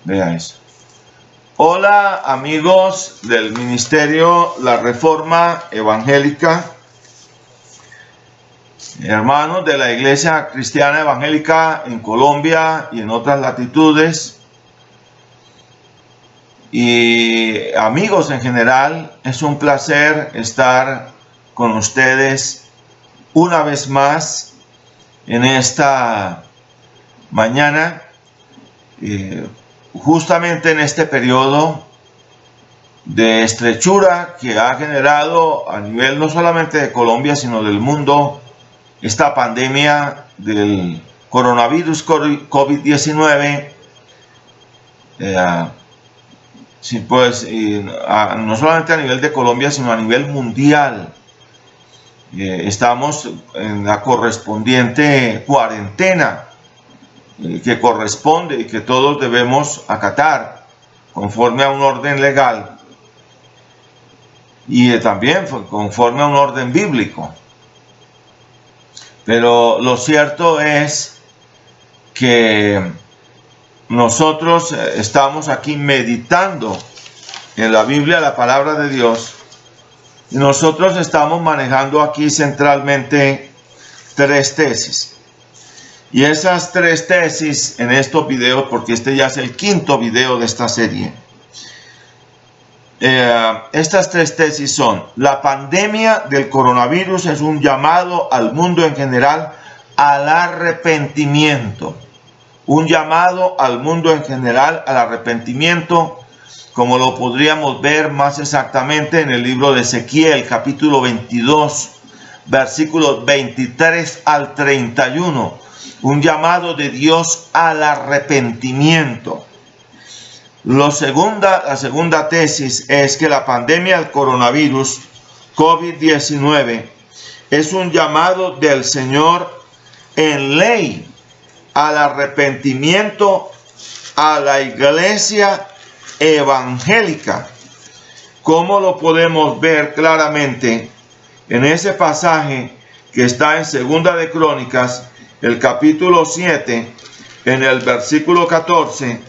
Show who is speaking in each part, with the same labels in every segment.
Speaker 1: Vea eso. Hola amigos del Ministerio La Reforma Evangélica, hermanos de la Iglesia Cristiana Evangélica en Colombia y en otras latitudes, y amigos en general. Es un placer estar con ustedes una vez más en esta mañana, justamente en este periodo de estrechura que ha generado a nivel no solamente de Colombia sino del mundo esta pandemia del coronavirus COVID-19, sí, pues, no solamente a nivel de Colombia sino a nivel mundial. Estamos en la correspondiente cuarentena que corresponde y que todos debemos acatar conforme a un orden legal y también conforme a un orden bíblico. Pero lo cierto es que nosotros estamos aquí meditando en la Biblia, la palabra de Dios, y nosotros estamos manejando aquí centralmente tres tesis. Y esas tres tesis en estos videos, porque este ya es el quinto video de esta serie, estas tres tesis son: la pandemia del coronavirus es un llamado al mundo en general al arrepentimiento. Un llamado al mundo en general al arrepentimiento, como lo podríamos ver más exactamente en el libro de Ezequiel, capítulo 22, versículos 23 al 31. Un llamado de Dios al arrepentimiento. La segunda tesis es que la pandemia del coronavirus COVID-19 es un llamado del Señor en ley al arrepentimiento a la iglesia evangélica, como lo podemos ver claramente en ese pasaje que está en Segunda de Crónicas, el capítulo 7, en el versículo 14,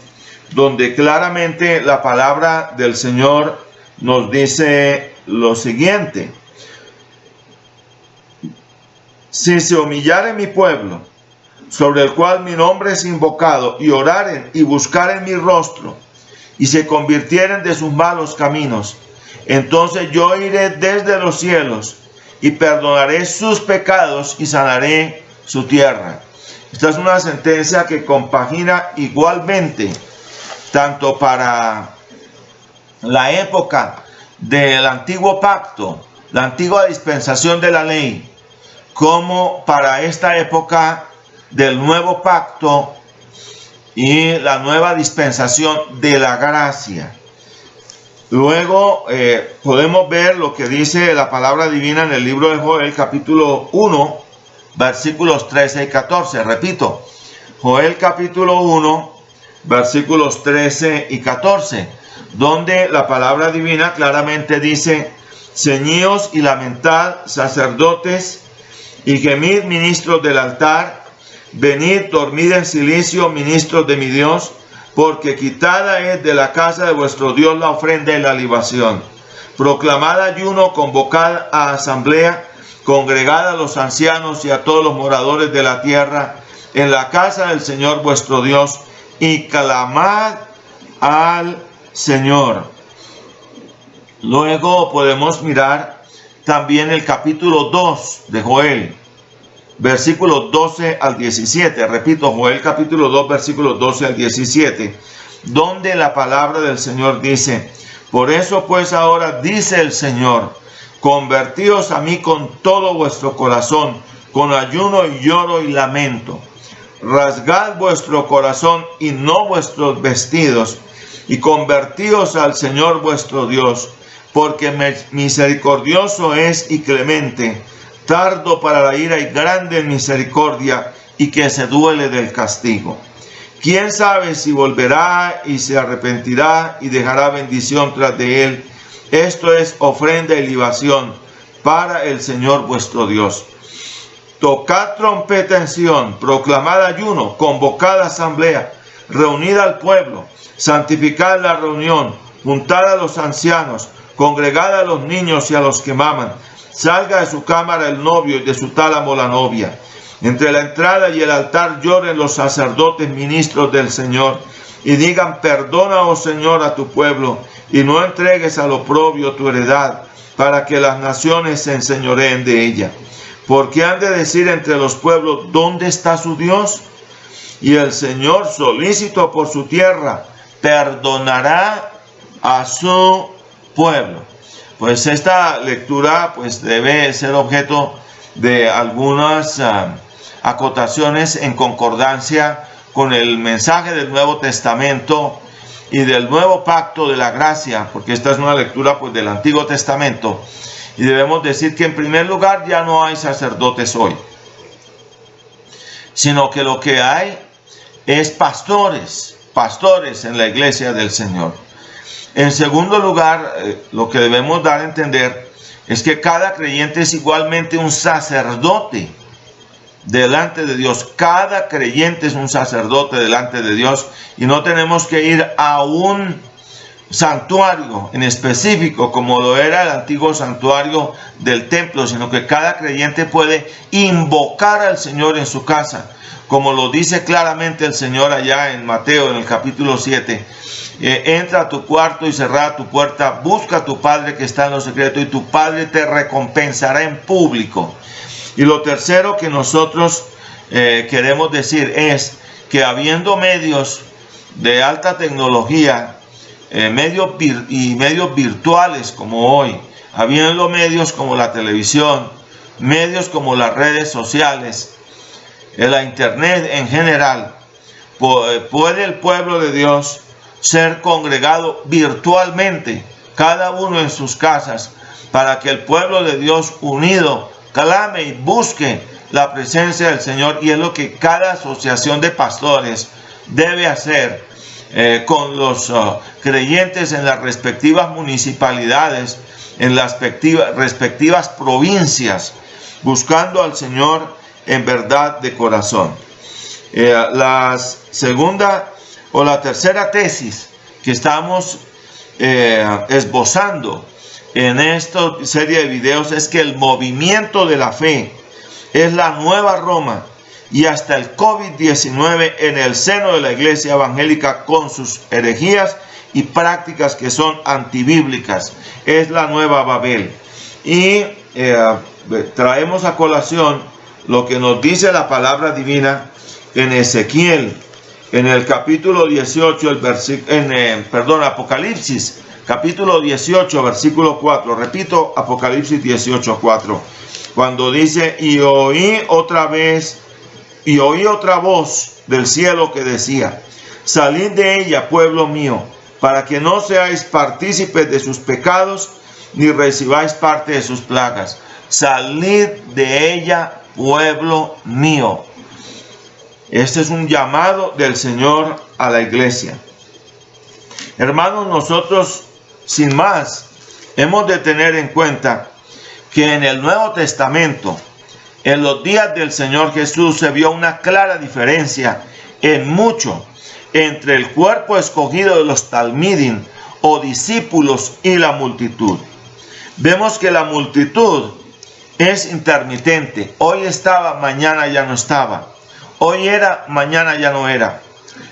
Speaker 1: donde claramente la palabra del Señor nos dice lo siguiente: si se humillare mi pueblo, sobre el cual mi nombre es invocado, y oraren y buscaren mi rostro, y se convirtieren de sus malos caminos, entonces yo iré desde los cielos y perdonaré sus pecados y sanaré su tierra. Esta es una sentencia que compagina igualmente tanto para la época del antiguo pacto, la antigua dispensación de la ley, como para esta época del nuevo pacto y la nueva dispensación de la gracia. Luego podemos ver lo que dice la palabra divina en el libro de Joel, capítulo 1, versículos 13 y 14. Repito, Joel capítulo 1, versículos 13 y 14, donde la palabra divina claramente dice: ceñíos y lamentad, sacerdotes, y gemid, ministros del altar, venid, dormid en silicio, ministros de mi Dios, porque quitada es de la casa de vuestro Dios la ofrenda y la libación. Proclamad ayuno, convocad a asamblea, congregad a los ancianos y a todos los moradores de la tierra en la casa del Señor vuestro Dios, y clamad al Señor. Luego podemos mirar también el capítulo 2 de Joel, versículos 12 al 17. Repito, Joel capítulo 2, versículos 12 al 17, donde la palabra del Señor dice: por eso pues ahora dice el Señor, convertíos a mí con todo vuestro corazón, con ayuno y lloro y lamento. Rasgad vuestro corazón y no vuestros vestidos, y convertíos al Señor vuestro Dios, porque misericordioso es y clemente, tardo para la ira y grande en misericordia, y que se duele del castigo. ¿Quién sabe si volverá y se arrepentirá y dejará bendición tras de él? Esto es ofrenda y libación para el Señor vuestro Dios. Tocad trompeta en Sión, proclamad ayuno, convocad asamblea, reunid al pueblo, santificad la reunión, juntad a los ancianos, congregad a los niños y a los que maman. Salga de su cámara el novio y de su tálamo la novia. Entre la entrada y el altar lloren los sacerdotes ministros del Señor y digan: perdona, oh Señor, a tu pueblo, y no entregues al oprobio tu heredad, para que las naciones se enseñoreen de ella. Porque han de decir entre los pueblos: ¿dónde está su Dios? Y el Señor, solícito por su tierra, perdonará a su pueblo. Pues esta lectura pues debe ser objeto de algunas acotaciones en concordancia con el mensaje del Nuevo Testamento y del Nuevo Pacto de la Gracia, porque esta es una lectura pues del Antiguo Testamento. Y debemos decir que en primer lugar ya no hay sacerdotes hoy, sino que lo que hay es pastores en la iglesia del Señor. En segundo lugar, lo que debemos dar a entender es que cada creyente es igualmente un sacerdote delante de Dios. Cada creyente es un sacerdote delante de Dios, y no tenemos que ir a un santuario en específico como lo era el antiguo santuario del templo, sino que cada creyente puede invocar al Señor en su casa, como lo dice claramente el Señor allá en Mateo en el capítulo 7. Entra a tu cuarto y cerrada tu puerta, busca a tu Padre que está en lo secreto, y tu Padre te recompensará en público. Y lo tercero que nosotros queremos decir es que habiendo medios de alta tecnología, medios virtuales como hoy, habiendo medios como la televisión, medios como las redes sociales, la internet en general, puede el pueblo de Dios ser congregado virtualmente, cada uno en sus casas, para que el pueblo de Dios unido clame y busque la presencia del Señor. Y es lo que cada asociación de pastores debe hacer con los creyentes en las respectivas municipalidades, en las respectivas provincias, buscando al Señor en verdad de corazón. La segunda o la tercera tesis que estamos esbozando en esta serie de videos es que el movimiento de la fe es la nueva Roma, y hasta el COVID-19 en el seno de la iglesia evangélica, con sus herejías y prácticas que son antibíblicas, es la nueva Babel. Y traemos a colación lo que nos dice la palabra divina en Ezequiel, en el capítulo 18, Apocalipsis, capítulo 18, versículo 4. Repito, Apocalipsis 18, 4. Cuando dice: y oí otra voz del cielo que decía: salid de ella, pueblo mío, para que no seáis partícipes de sus pecados, ni recibáis parte de sus plagas. Salid de ella, pueblo mío. Este es un llamado del Señor a la iglesia. Hermanos, nosotros, sin más, hemos de tener en cuenta que en el Nuevo Testamento, en los días del Señor Jesús, se vio una clara diferencia en mucho entre el cuerpo escogido de los talmidim o discípulos y la multitud. Vemos que la multitud es intermitente. Hoy estaba, mañana ya no estaba. Hoy era, mañana ya no era.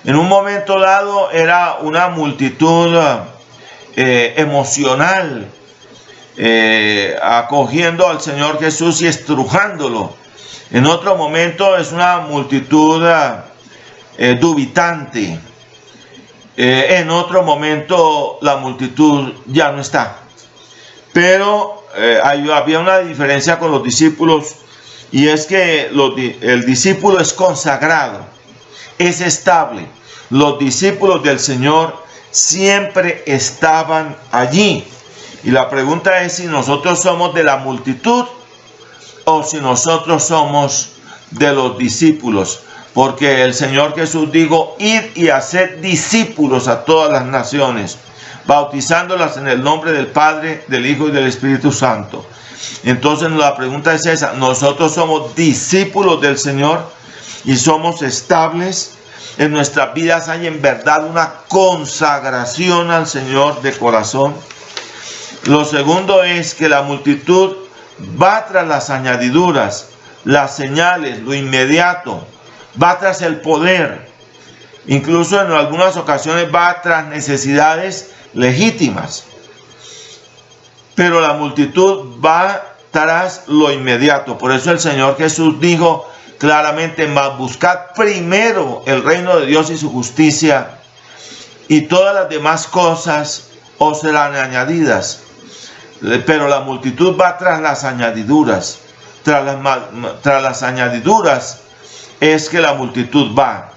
Speaker 1: En un momento dado era una multitud emocional, acogiendo al Señor Jesús y estrujándolo. En otro momento es una multitud dubitante. En otro momento la multitud ya no está. Pero había una diferencia con los discípulos, y es que el discípulo es consagrado, es estable. Los discípulos del Señor siempre estaban allí. Y la pregunta es si nosotros somos de la multitud o si nosotros somos de los discípulos. Porque el Señor Jesús dijo: id y haced discípulos a todas las naciones, bautizándolas en el nombre del Padre, del Hijo y del Espíritu Santo. Entonces la pregunta es esa: ¿nosotros somos discípulos del Señor y somos estables en nuestras vidas hay en verdad una consagración al Señor de corazón. Lo segundo es que la multitud va tras las añadiduras, las señales, lo inmediato, va tras el poder. Incluso en algunas ocasiones va tras necesidades legítimas. Pero la multitud va tras lo inmediato. Por eso el Señor Jesús dijo claramente: mas buscad primero el reino de Dios y su justicia, y todas las demás cosas os serán añadidas. Pero la multitud va tras las añadiduras. Tras las añadiduras es que la multitud va.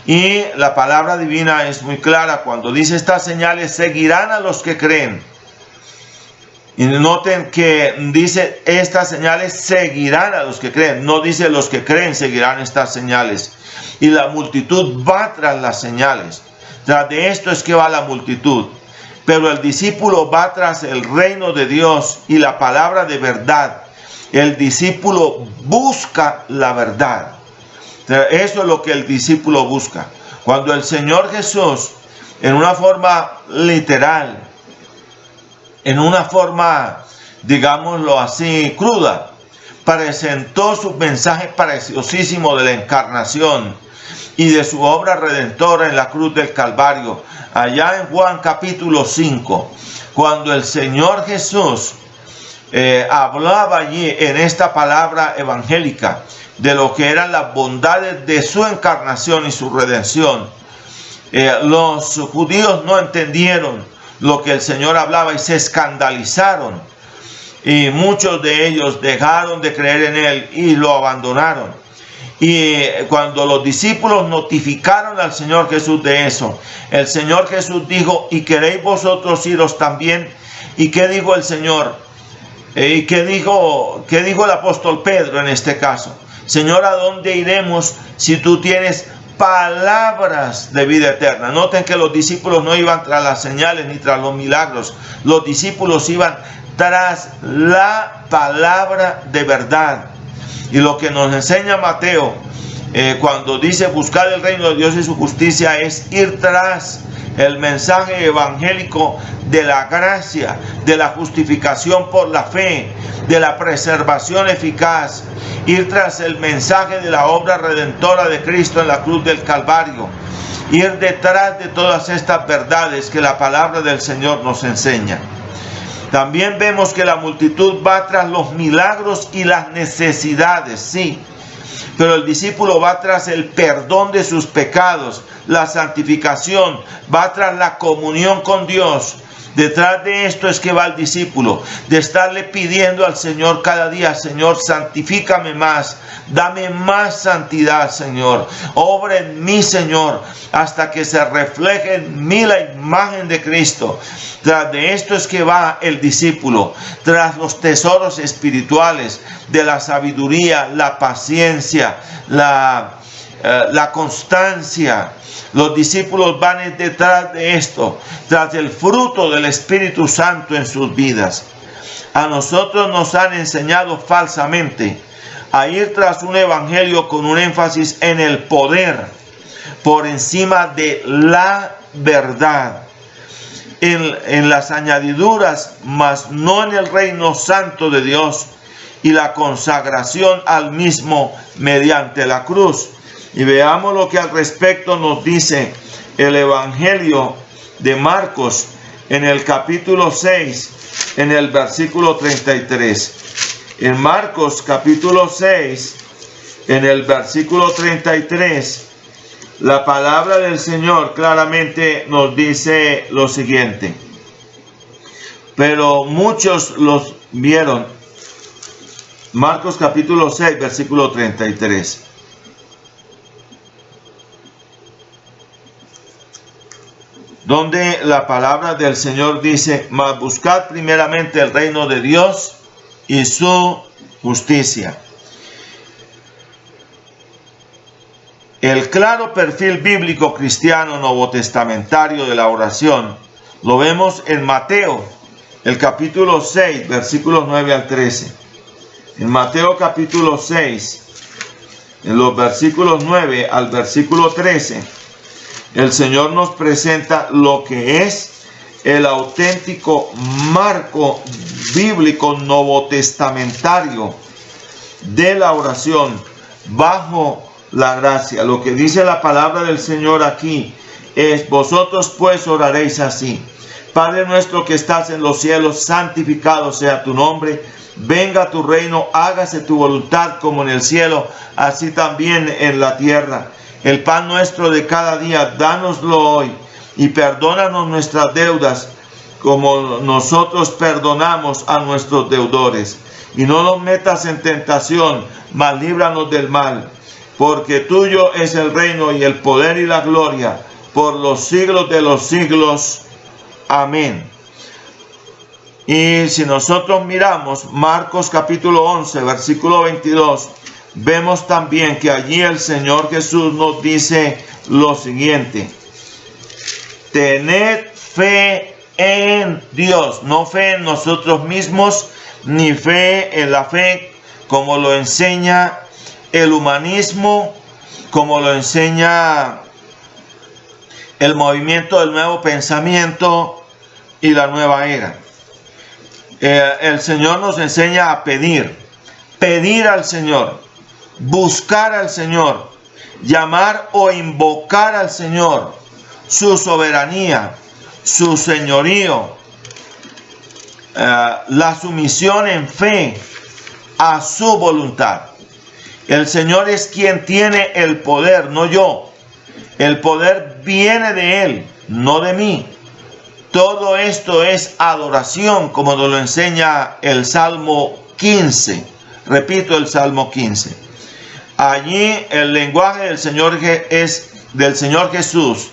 Speaker 1: Y la palabra divina es muy clara cuando dice: estas señales seguirán a los que creen. Y noten que dice: estas señales seguirán a los que creen. No dice: los que creen seguirán estas señales. Y la multitud va tras las señales. Tras de esto es que va la multitud. Pero el discípulo va tras el reino de Dios y la palabra de verdad. El discípulo busca la verdad. Eso es lo que el discípulo busca. Cuando el Señor Jesús, en una forma literal, en una forma, digámoslo así, cruda, presentó su mensaje preciosísimo de la encarnación y de su obra redentora en la cruz del Calvario, allá en Juan capítulo 5, cuando el Señor Jesús hablaba allí en esta palabra evangélica de lo que eran las bondades de su encarnación y su redención, los judíos no entendieron lo que el Señor hablaba y se escandalizaron, y muchos de ellos dejaron de creer en Él y lo abandonaron. Y cuando los discípulos notificaron al Señor Jesús de eso, el Señor Jesús dijo: ¿y queréis vosotros iros también? ¿Y qué dijo el Señor? ¿Y qué dijo el apóstol Pedro en este caso? Señor, ¿a dónde iremos si tú tienes palabras de vida eterna? Noten que los discípulos no iban tras las señales ni tras los milagros. Los discípulos iban tras la palabra de verdad. Y lo que nos enseña Mateo cuando dice buscar el reino de Dios y su justicia es ir tras el mensaje evangélico de la gracia, de la justificación por la fe, de la preservación eficaz, ir tras el mensaje de la obra redentora de Cristo en la cruz del Calvario, ir detrás de todas estas verdades que la palabra del Señor nos enseña. También vemos que la multitud va tras los milagros y las necesidades, sí, pero el discípulo va tras el perdón de sus pecados, la santificación, va tras la comunión con Dios. Detrás de esto es que va el discípulo, de estarle pidiendo al Señor cada día: Señor, santifícame más, dame más santidad, Señor, obra en mí, Señor, hasta que se refleje en mí la imagen de Cristo. Tras de esto es que va el discípulo, tras los tesoros espirituales de la sabiduría, la paciencia, la constancia. Los discípulos van detrás de esto, tras el fruto del Espíritu Santo en sus vidas. A nosotros nos han enseñado falsamente a ir tras un evangelio con un énfasis en el poder por encima de la verdad, en las añadiduras, mas no en el reino santo de Dios y la consagración al mismo mediante la cruz. Y veamos lo que al respecto nos dice el Evangelio de Marcos en el capítulo 6, en el versículo 33. En Marcos capítulo 6, en el versículo 33, la palabra del Señor claramente nos dice lo siguiente: pero muchos los vieron. Marcos capítulo 6, versículo 33. Donde la palabra del Señor dice: mas buscad primeramente el reino de Dios y su justicia. El claro perfil bíblico cristiano novotestamentario de la oración lo vemos en Mateo, el capítulo 6, versículos 9 al 13. En Mateo capítulo 6, en los versículos 9 al versículo 13, el Señor nos presenta lo que es el auténtico marco bíblico novotestamentario de la oración bajo la gracia. Lo que dice la palabra del Señor aquí es: vosotros pues oraréis así: Padre nuestro que estás en los cielos, santificado sea tu nombre, venga tu reino, hágase tu voluntad como en el cielo, así también en la tierra. El pan nuestro de cada día, dánoslo hoy, y perdónanos nuestras deudas, como nosotros perdonamos a nuestros deudores. Y no nos metas en tentación, mas líbranos del mal. Porque tuyo es el reino y el poder y la gloria, por los siglos de los siglos. Amén. Y si nosotros miramos Marcos capítulo 11, versículo 22, vemos también que allí el Señor Jesús nos dice lo siguiente: tened fe en Dios, no fe en nosotros mismos, ni fe en la fe como lo enseña el humanismo, como lo enseña el movimiento del nuevo pensamiento y la nueva era. El Señor nos enseña a pedir al Señor, buscar al Señor, llamar o invocar al Señor, su soberanía, su señorío, la sumisión en fe a su voluntad. El Señor es quien tiene el poder, no yo. El poder viene de Él, no de mí. Todo esto es adoración, como nos lo enseña el Salmo 15. Repito, el Salmo 15. Allí el lenguaje del Señor es del Señor Jesús.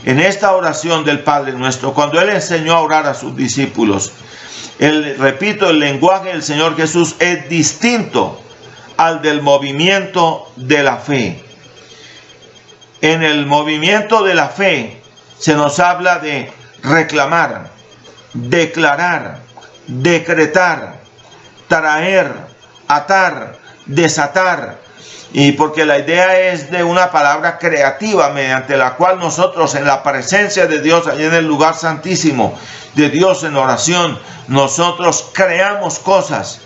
Speaker 1: En esta oración del Padre Nuestro, cuando Él enseñó a orar a sus discípulos, repito, el lenguaje del Señor Jesús es distinto al del movimiento de la fe. En el movimiento de la fe se nos habla de reclamar, declarar, decretar, traer, atar, desatar. Y porque la idea es de una palabra creativa mediante la cual nosotros en la presencia de Dios, allí en el lugar santísimo de Dios en oración, nosotros creamos cosas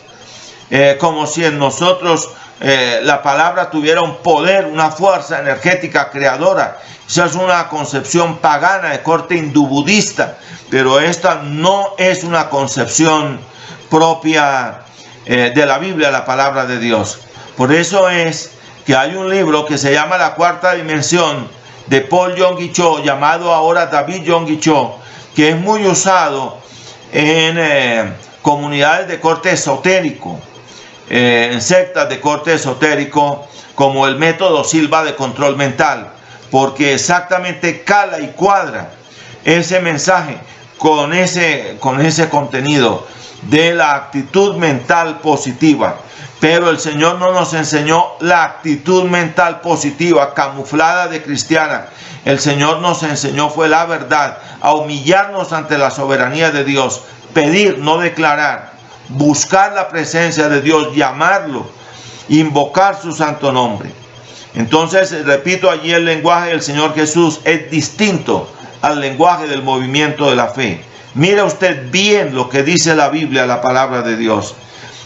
Speaker 1: como si en nosotros la palabra tuviera un poder, una fuerza energética creadora. Esa es una concepción pagana de corte hindú-budista, pero esta no es una concepción propia de la Biblia, la palabra de Dios. Por eso es que hay un libro que se llama La Cuarta Dimensión, de Paul Yonggi Cho, llamado ahora David Yonggi Cho, que es muy usado en comunidades de corte esotérico, en sectas de corte esotérico, como el método Silva de control mental, porque exactamente cala y cuadra ese mensaje con ese contenido de la actitud mental positiva. Pero el Señor no nos enseñó la actitud mental positiva camuflada de cristiana. El Señor nos enseñó fue la verdad, a humillarnos ante la soberanía de Dios, pedir, no declarar, buscar la presencia de Dios, llamarlo, invocar su santo nombre. Entonces, repito, allí el lenguaje del Señor Jesús es distinto al lenguaje del movimiento de la fe. Mira usted bien lo que dice la Biblia, la palabra de Dios.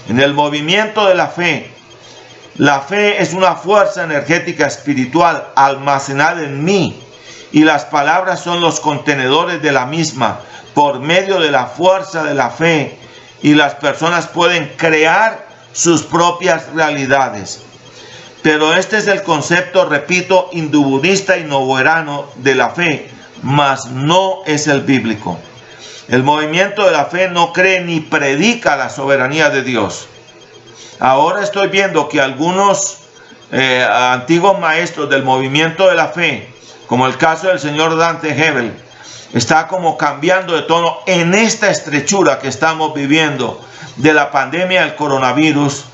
Speaker 1: En el movimiento de la fe es una fuerza energética espiritual almacenada en mí, y las palabras son los contenedores de la misma. Por medio de la fuerza de la fe, y las personas pueden crear sus propias realidades. Pero este es el concepto, repito, hindú-budista y novoerano de la fe, mas no es el bíblico. El movimiento de la fe no cree ni predica la soberanía de Dios. Ahora estoy viendo que algunos antiguos maestros del movimiento de la fe, como el caso del señor Dante Hebel, está como cambiando de tono en esta estrechura que estamos viviendo de la pandemia del coronavirus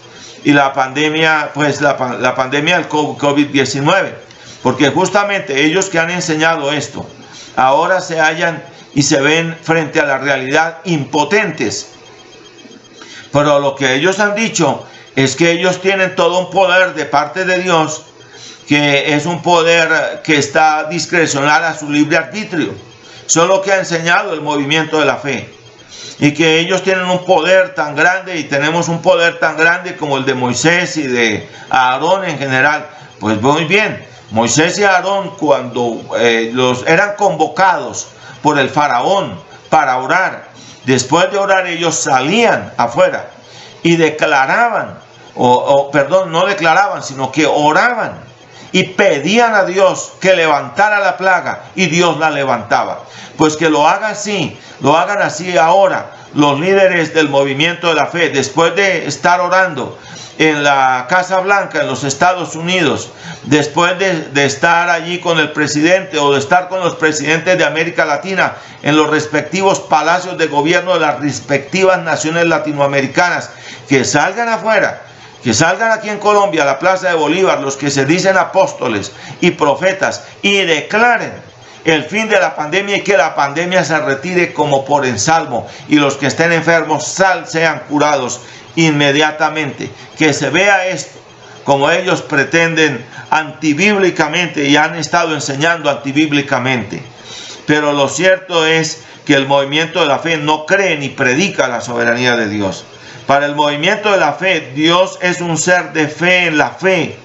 Speaker 1: y la pandemia, pues la pandemia del COVID-19. Porque justamente ellos que han enseñado esto, ahora se hallan y se ven frente a la realidad impotentes. Pero lo que ellos han dicho es que ellos tienen todo un poder de parte de Dios que es un poder que está discrecional a su libre arbitrio. Eso es lo que ha enseñado el movimiento de la fe. Y que ellos tienen un poder tan grande y tenemos un poder tan grande como el de Moisés y de Aarón en general. Pues muy bien, Moisés y Aarón, cuando eran convocados por el faraón para orar, después de orar ellos salían afuera y declaraban, perdón, no declaraban, sino que oraban y pedían a Dios que levantara la plaga, y Dios la levantaba. Pues que lo hagan así ahora los líderes del movimiento de la fe, después de estar orando en la Casa Blanca en los Estados Unidos, después de estar allí con el presidente o de estar con los presidentes de América Latina en los respectivos palacios de gobierno de las respectivas naciones latinoamericanas, que salgan afuera, que salgan aquí en Colombia a la Plaza de Bolívar los que se dicen apóstoles y profetas y declaren el fin de la pandemia y que la pandemia se retire como por ensalmo, y los que estén enfermos sean curados inmediatamente. Que se vea esto como ellos pretenden antibíblicamente y han estado enseñando antibíblicamente. Pero lo cierto es que el movimiento de la fe no cree ni predica la soberanía de Dios. Para el movimiento de la fe, Dios es un ser de fe en la fe,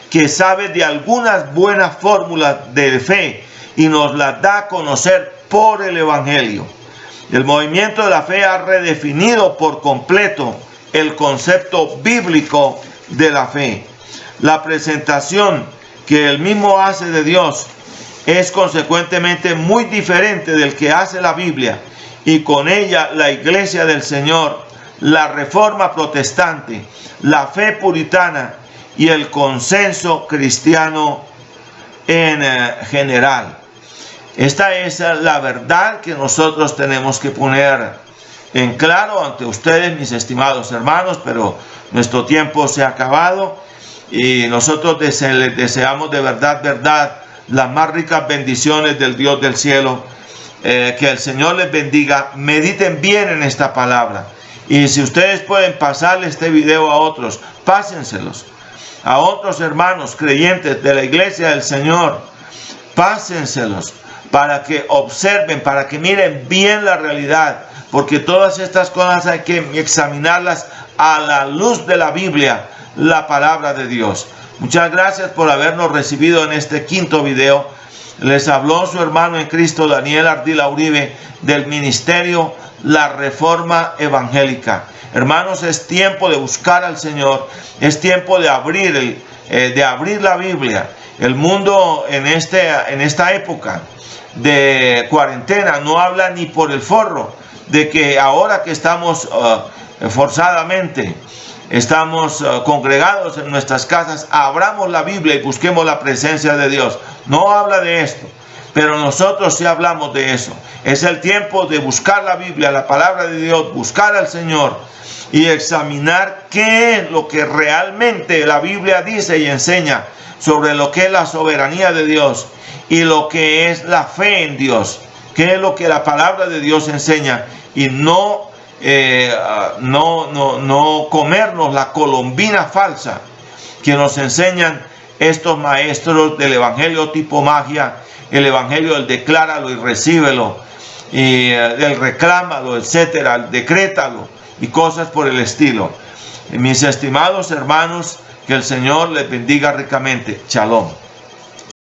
Speaker 1: que sabe de algunas buenas fórmulas de fe y nos las da a conocer por el Evangelio. El movimiento de la fe ha redefinido por completo el concepto bíblico de la fe. La presentación que él mismo hace de Dios es consecuentemente muy diferente del que hace la Biblia, y con ella la Iglesia del Señor, la Reforma Protestante, la fe puritana y el consenso cristiano en general. Esta es la verdad que nosotros tenemos que poner en claro ante ustedes, mis estimados hermanos, pero nuestro tiempo se ha acabado y nosotros les deseamos de verdad, las más ricas bendiciones del Dios del cielo. Que el Señor les bendiga. Mediten bien en esta palabra. Y si ustedes pueden pasarle este video a otros, pásenselos a otros hermanos creyentes de la Iglesia del Señor. Pásenselos para que observen, para que miren bien la realidad, porque todas estas cosas hay que examinarlas a la luz de la Biblia, la palabra de Dios. Muchas gracias por habernos recibido en este quinto video. Les habló su hermano en Cristo, Daniel Ardila Uribe, del ministerio La Reforma Evangélica. Hermanos, es tiempo de buscar al Señor, es tiempo de abrir la Biblia. El mundo en esta época de cuarentena no habla ni por el forro de que ahora que estamos forzadamente estamos congregados en nuestras casas, abramos la Biblia y busquemos la presencia de Dios. No habla de esto, pero nosotros sí hablamos de eso. Es el tiempo de buscar la Biblia, la palabra de Dios, buscar al Señor y examinar qué es lo que realmente la Biblia dice y enseña sobre lo que es la soberanía de Dios y lo que es la fe en Dios, qué es lo que la palabra de Dios enseña, y no comernos la colombina falsa que nos enseñan estos maestros del evangelio tipo magia, el evangelio del decláralo y recíbelo, y del reclámalo, etcétera, el decrétalo y cosas por el estilo. Mis estimados hermanos, que el Señor les bendiga ricamente. Shalom.